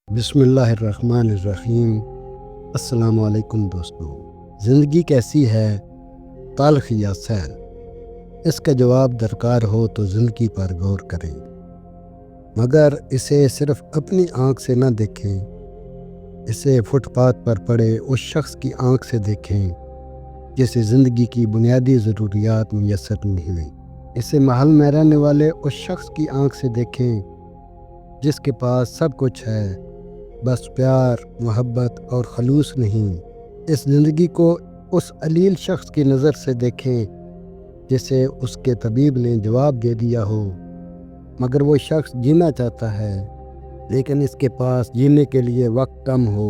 بسم اللہ الرحمن الرحیم۔ السلام علیکم دوستو۔ زندگی کیسی ہے، تلخ یا سہل؟ اس کا جواب درکار ہو تو زندگی پر غور کریں، مگر اسے صرف اپنی آنکھ سے نہ دیکھیں، اسے فٹ پاتھ پر پڑے اس شخص کی آنکھ سے دیکھیں جسے زندگی کی بنیادی ضروریات میسر نہیں ہوئیں۔ اسے محل میں رہنے والے اس شخص کی آنکھ سے دیکھیں جس کے پاس سب کچھ ہے، بس پیار، محبت اور خلوص نہیں۔ اس زندگی کو اس علیل شخص کی نظر سے دیکھیں جسے اس کے طبیب نے جواب دے دیا ہو، مگر وہ شخص جینا چاہتا ہے لیکن اس کے پاس جینے کے لیے وقت کم ہو۔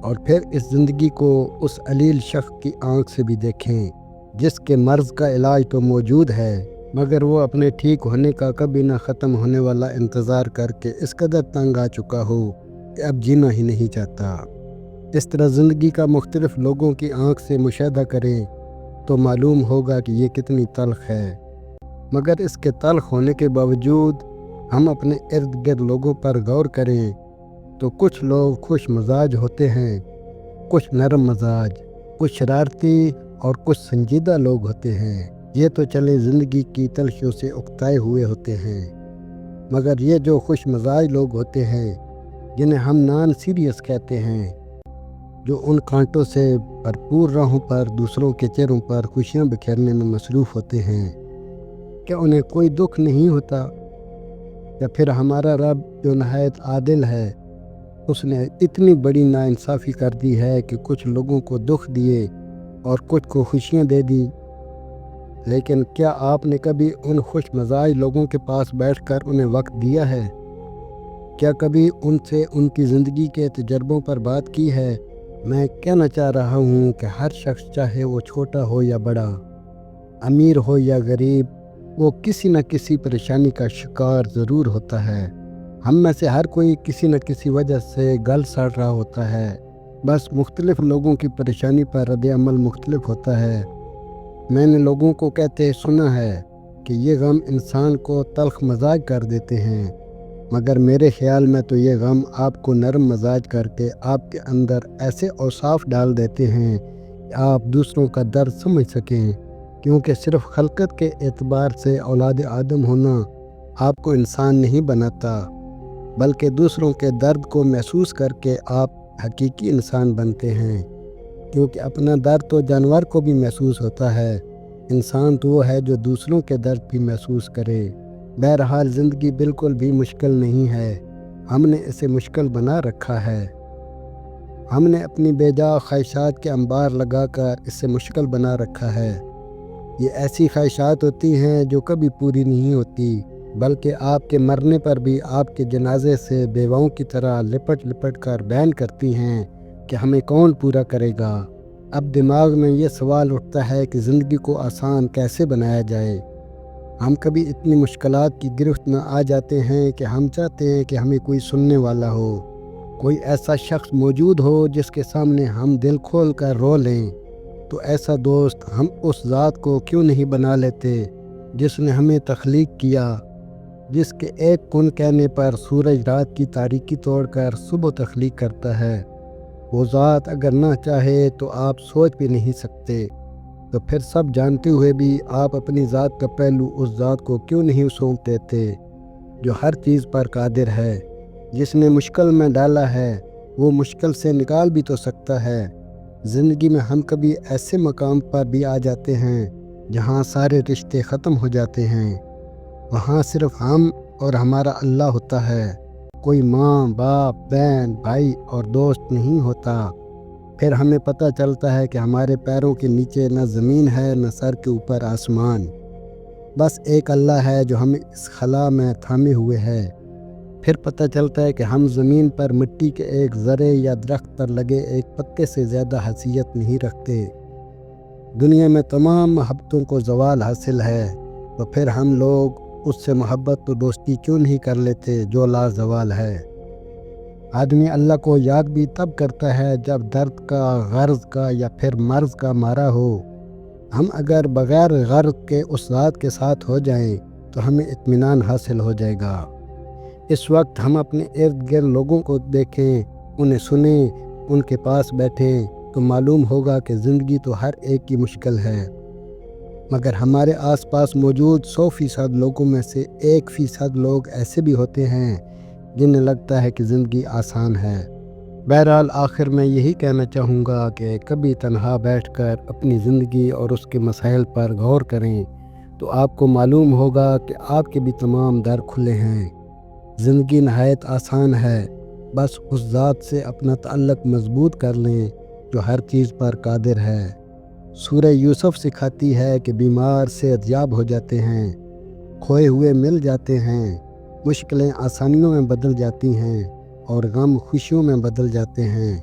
اور پھر اس زندگی کو اس علیل شخص کی آنکھ سے بھی دیکھیں جس کے مرض کا علاج تو موجود ہے، مگر وہ اپنے ٹھیک ہونے کا کبھی نہ ختم ہونے والا انتظار کر کے اس قدر تنگ آ چکا ہو کہ اب جینا ہی نہیں چاہتا۔ اس طرح زندگی کا مختلف لوگوں کی آنکھ سے مشاہدہ کریں تو معلوم ہوگا کہ یہ کتنی تلخ ہے، مگر اس کے تلخ ہونے کے باوجود ہم اپنے ارد گرد لوگوں پر غور کریں تو کچھ لوگ خوش مزاج ہوتے ہیں، کچھ نرم مزاج، کچھ شرارتی اور کچھ سنجیدہ لوگ ہوتے ہیں۔ یہ تو چلے زندگی کی تلخیوں سے اکتائے ہوئے ہوتے ہیں، مگر یہ جو خوش مزاج لوگ ہوتے ہیں جنہیں ہم نان سیریس کہتے ہیں، جو ان کانٹوں سے بھرپور راہوں پر دوسروں کے چہروں پر خوشیاں بکھیرنے میں مصروف ہوتے ہیں، کیا انہیں کوئی دکھ نہیں ہوتا؟ یا پھر ہمارا رب جو نہایت عادل ہے، اس نے اتنی بڑی ناانصافی کر دی ہے کہ کچھ لوگوں کو دکھ دیے اور کچھ کو خوشیاں دے دی؟ لیکن کیا آپ نے کبھی ان خوش مزاج لوگوں کے پاس بیٹھ کر انہیں وقت دیا ہے؟ کیا کبھی ان سے ان کی زندگی کے تجربوں پر بات کی ہے؟ میں کہنا چاہ رہا ہوں کہ ہر شخص، چاہے وہ چھوٹا ہو یا بڑا، امیر ہو یا غریب، وہ کسی نہ کسی پریشانی کا شکار ضرور ہوتا ہے۔ ہم میں سے ہر کوئی کسی نہ کسی وجہ سے گل سڑ رہا ہوتا ہے، بس مختلف لوگوں کی پریشانی پر رد عمل مختلف ہوتا ہے۔ میں نے لوگوں کو کہتے سنا ہے کہ یہ غم انسان کو تلخ مزاج کر دیتے ہیں، مگر میرے خیال میں تو یہ غم آپ کو نرم مزاج کر کے آپ کے اندر ایسے اوصاف ڈال دیتے ہیں کہ آپ دوسروں کا درد سمجھ سکیں، کیونکہ صرف خلقت کے اعتبار سے اولاد آدم ہونا آپ کو انسان نہیں بناتا، بلکہ دوسروں کے درد کو محسوس کر کے آپ حقیقی انسان بنتے ہیں، کیونکہ اپنا درد تو جانور کو بھی محسوس ہوتا ہے، انسان تو وہ ہے جو دوسروں کے درد بھی محسوس کرے۔ بہرحال زندگی بالکل بھی مشکل نہیں ہے، ہم نے اسے مشکل بنا رکھا ہے۔ ہم نے اپنی بے جا خواہشات کے انبار لگا کر اسے مشکل بنا رکھا ہے۔ یہ ایسی خواہشات ہوتی ہیں جو کبھی پوری نہیں ہوتی، بلکہ آپ کے مرنے پر بھی آپ کے جنازے سے بیواؤں کی طرح لپٹ لپٹ کر بیان کرتی ہیں کہ ہمیں کون پورا کرے گا۔ اب دماغ میں یہ سوال اٹھتا ہے کہ زندگی کو آسان کیسے بنایا جائے؟ ہم کبھی اتنی مشکلات کی گرفت میں آ جاتے ہیں کہ ہم چاہتے ہیں کہ ہمیں کوئی سننے والا ہو، کوئی ایسا شخص موجود ہو جس کے سامنے ہم دل کھول کر رو لیں۔ تو ایسا دوست ہم اس ذات کو کیوں نہیں بنا لیتے جس نے ہمیں تخلیق کیا، جس کے ایک کن کہنے پر سورج رات کی تاریکی توڑ کر صبح تخلیق کرتا ہے؟ وہ ذات اگر نہ چاہے تو آپ سوچ بھی نہیں سکتے، تو پھر سب جانتے ہوئے بھی آپ اپنی ذات کا پہلو اس ذات کو کیوں نہیں سونپ دیتے جو ہر چیز پر قادر ہے؟ جس نے مشکل میں ڈالا ہے وہ مشکل سے نکال بھی تو سکتا ہے۔ زندگی میں ہم کبھی ایسے مقام پر بھی آ جاتے ہیں جہاں سارے رشتے ختم ہو جاتے ہیں، وہاں صرف ہم اور ہمارا اللہ ہوتا ہے، کوئی ماں، باپ، بہن، بھائی اور دوست نہیں ہوتا۔ پھر ہمیں پتہ چلتا ہے کہ ہمارے پیروں کے نیچے نہ زمین ہے نہ سر کے اوپر آسمان، بس ایک اللہ ہے جو ہمیں اس خلا میں تھامے ہوئے ہے۔ پھر پتہ چلتا ہے کہ ہم زمین پر مٹی کے ایک ذرے یا درخت پر لگے ایک پتے سے زیادہ حیثیت نہیں رکھتے۔ دنیا میں تمام محبتوں کو زوال حاصل ہے، تو پھر ہم لوگ اس سے محبت و دوستی کیوں نہیں کر لیتے جو لا زوال ہے؟ آدمی اللہ کو یاد بھی تب کرتا ہے جب درد کا، غرض کا یا پھر مرض کا مارا ہو۔ ہم اگر بغیر غرض کے اس ذات کے ساتھ ہو جائیں تو ہمیں اطمینان حاصل ہو جائے گا۔ اس وقت ہم اپنے ارد گرد لوگوں کو دیکھیں، انہیں سنیں، ان کے پاس بیٹھیں تو معلوم ہوگا کہ زندگی تو ہر ایک کی مشکل ہے، مگر ہمارے آس پاس موجود 100% لوگوں میں سے 1% لوگ ایسے بھی ہوتے ہیں جنہیں لگتا ہے کہ زندگی آسان ہے۔ بہرحال آخر میں یہی کہنا چاہوں گا کہ کبھی تنہا بیٹھ کر اپنی زندگی اور اس کے مسائل پر غور کریں تو آپ کو معلوم ہوگا کہ آپ کے بھی تمام در کھلے ہیں۔ زندگی نہایت آسان ہے، بس اس ذات سے اپنا تعلق مضبوط کر لیں جو ہر چیز پر قادر ہے۔ سورہ یوسف سکھاتی ہے کہ بیمار صحت یاب ہو جاتے ہیں، کھوئے ہوئے مل جاتے ہیں، مشکلیں آسانیوں میں بدل جاتی ہیں اور غم خوشیوں میں بدل جاتے ہیں،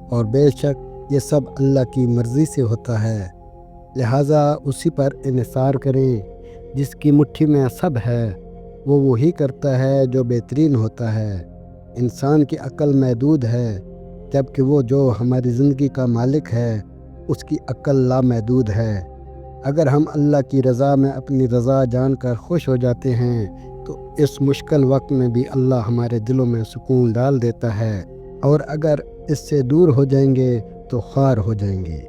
اور بے شک یہ سب اللہ کی مرضی سے ہوتا ہے، لہٰذا اسی پر انحصار کریں۔ جس کی مٹھی میں سب ہے وہ وہی کرتا ہے جو بہترین ہوتا ہے۔ انسان کی عقل محدود ہے، جبکہ وہ جو ہماری زندگی کا مالک ہے اس کی عقل لامحدود ہے۔ اگر ہم اللہ کی رضا میں اپنی رضا جان کر خوش ہو جاتے ہیں تو اس مشکل وقت میں بھی اللہ ہمارے دلوں میں سکون ڈال دیتا ہے، اور اگر اس سے دور ہو جائیں گے تو خوار ہو جائیں گے۔